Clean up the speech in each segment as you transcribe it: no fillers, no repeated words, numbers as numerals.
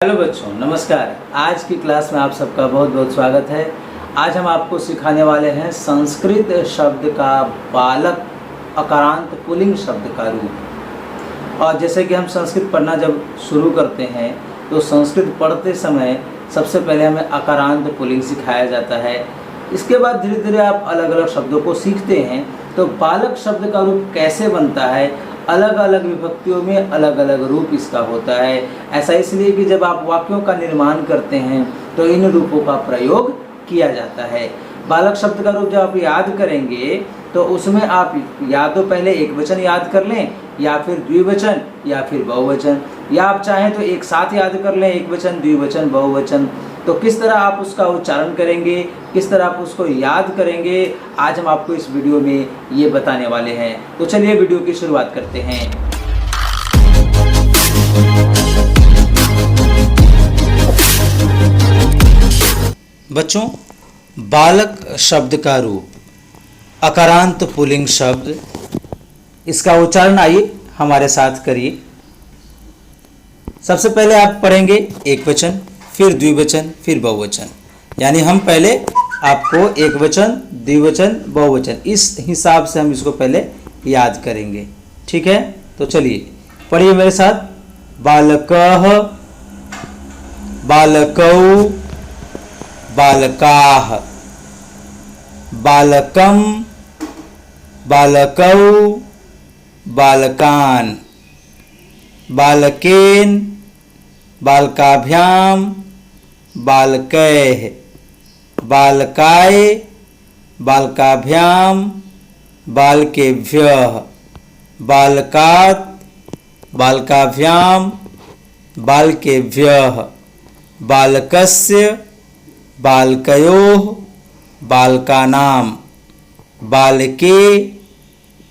Hello बच्चों, नमस्कार। आज की क्लास में आप सबका बहुत बहुत स्वागत है। आज हम आपको सिखाने वाले हैं संस्कृत शब्द का बालक अकारांत पुल्लिंग शब्द का रूप। और जैसे कि हम संस्कृत पढ़ना जब शुरू करते हैं तो संस्कृत पढ़ते समय सबसे पहले हमें अकारांत पुल्लिंग सिखाया जाता है। इसके बाद धीरे धीरे आप अलग अलग शब्दों को सीखते हैं। तो बालक शब्द का रूप कैसे बनता है, अलग अलग विभक्तियों में अलग अलग रूप इसका होता है। ऐसा इसलिए कि जब आप वाक्यों का निर्माण करते हैं तो इन रूपों का प्रयोग किया जाता है। बालक शब्द का रूप जब आप याद करेंगे तो उसमें आप या तो पहले एक वचन याद कर लें या फिर द्विवचन या फिर बहुवचन, या आप चाहें तो एक साथ याद कर लें, एक वचन द्विवचन बहुवचन। तो किस तरह आप उसका उच्चारण करेंगे, किस तरह आप उसको याद करेंगे, आज हम आपको इस वीडियो में ये बताने वाले हैं। तो चलिए वीडियो की शुरुआत करते हैं। बच्चों, बालक शब्द का रूप अकारांत पुल्लिंग शब्द, इसका उच्चारण आइए हमारे साथ करिए। सबसे पहले आप पढ़ेंगे एक वचन, फिर द्विवचन, फिर बहुवचन। यानी हम पहले आपको एक वचन द्विवचन बहुवचन इस हिसाब से हम इसको पहले याद करेंगे, ठीक है। तो चलिए पढ़िए मेरे साथ। बालकः, बालकौ, बालकाः, बालकं, बालकौ, बालकान्, बालकेन, बालकाभ्याम, बालकैः, बालकाय, बालकाभ्याम, बालकेभ्यः, बालकात्, बालकाभ्याम, बालकेभ्यः, बालकस्य, बालकयोः, बालकानां, बालके,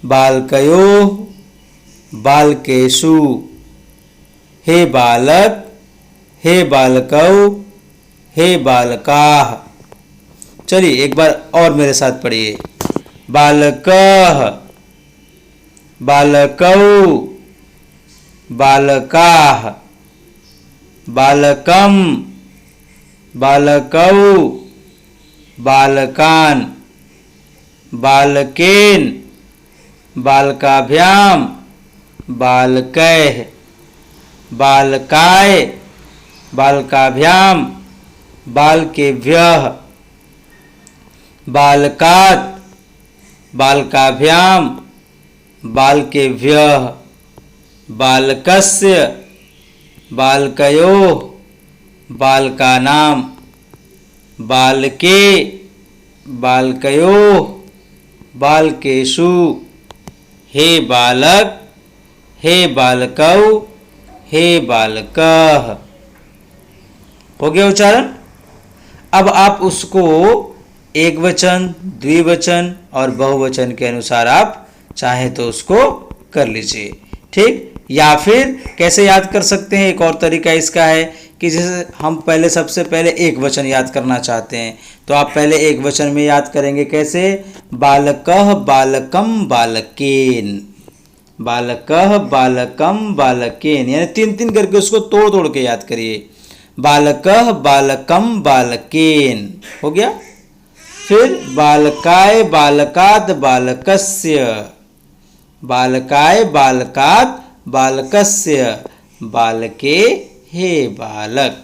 बालकयोः, बालकेषु। हे बालक, हे बालकौ, हे बालकाः। चलिए एक बार और मेरे साथ पढ़िए। बालकः, बालकौ, बालकाः, बालकं, बालकौ, बालकान्, बालकेन, बालकाभ्याम, बालकैः, बालकाय, बालकाभ्याम, बालकेभ्यः, बालकात्, बालकाभ्याम, बालकेभ्यः, बालकस्य, बालकयोः, बालकानां, बालके, बालकयोः, बालकेषु। हे बालक, हे बालकौ, हे बालकः। हो गया उच्चारण। अब आप उसको एक वचन द्विवचन और बहुवचन के अनुसार आप चाहें तो उसको कर लीजिए, ठीक। या फिर कैसे याद कर सकते हैं, एक और तरीका इसका है कि जैसे हम पहले सबसे पहले एक वचन याद करना चाहते हैं तो आप पहले एक वचन में याद करेंगे। कैसे? बालकः, बालकम, बालकेन, बालकः, बालकम, बालकेन, यानी तीन तीन करके उसको तोड़ तोड़ के याद करिए। बालकः, बालकम, बालकेन, हो गया। फिर बालकाय, बालकात्, बालकस्य, बालकाय, बालकात्, बालकस्य, बालके, हे बालक।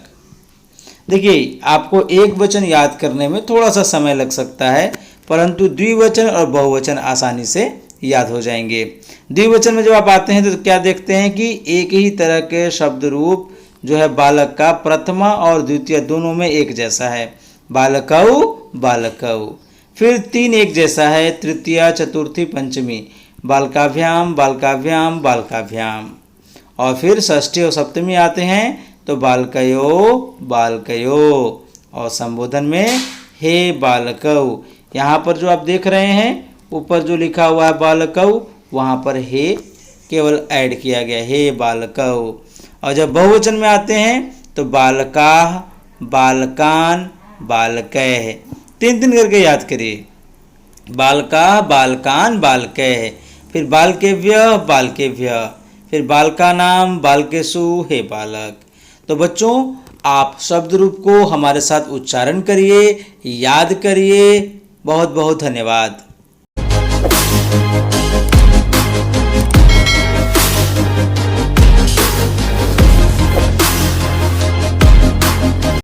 देखिए आपको एक वचन याद करने में थोड़ा सा समय लग सकता है, परंतु द्विवचन और बहुवचन आसानी से याद हो जाएंगे। द्विवचन में जब आप आते हैं तो क्या देखते हैं कि एक ही तरह के शब्द रूप जो है बालक का प्रथमा और द्वितीय दोनों में एक जैसा है। बालकौ, बालकौ। फिर तीन एक जैसा है, तृतीया, चतुर्थी, पंचमी। बालकाभ्याम, बालकाभ्याम, बालकाभ्याम। और फिर षष्ठी और सप्तमी आते हैं तो बालकयो, बालकयो। और संबोधन में हे बालकौ। यहाँ पर जो आप देख रहे हैं ऊपर जो लिखा हुआ है बालकौ, वहाँ पर हे केवल ऐड किया गया, हे बालकौ। और जब बहुवचन में आते हैं तो बालकाः, बालकान्, बालकैः। तीन तीन करके याद करिए। बालकाः, बालकान्, बालकैः। फिर बालकेभ्यः, बालकेभ्यः। फिर बालकानां, बालकेषु, हे बालक। तो बच्चों, आप शब्द रूप को हमारे साथ उच्चारण करिए, याद करिए। बहुत बहुत धन्यवाद।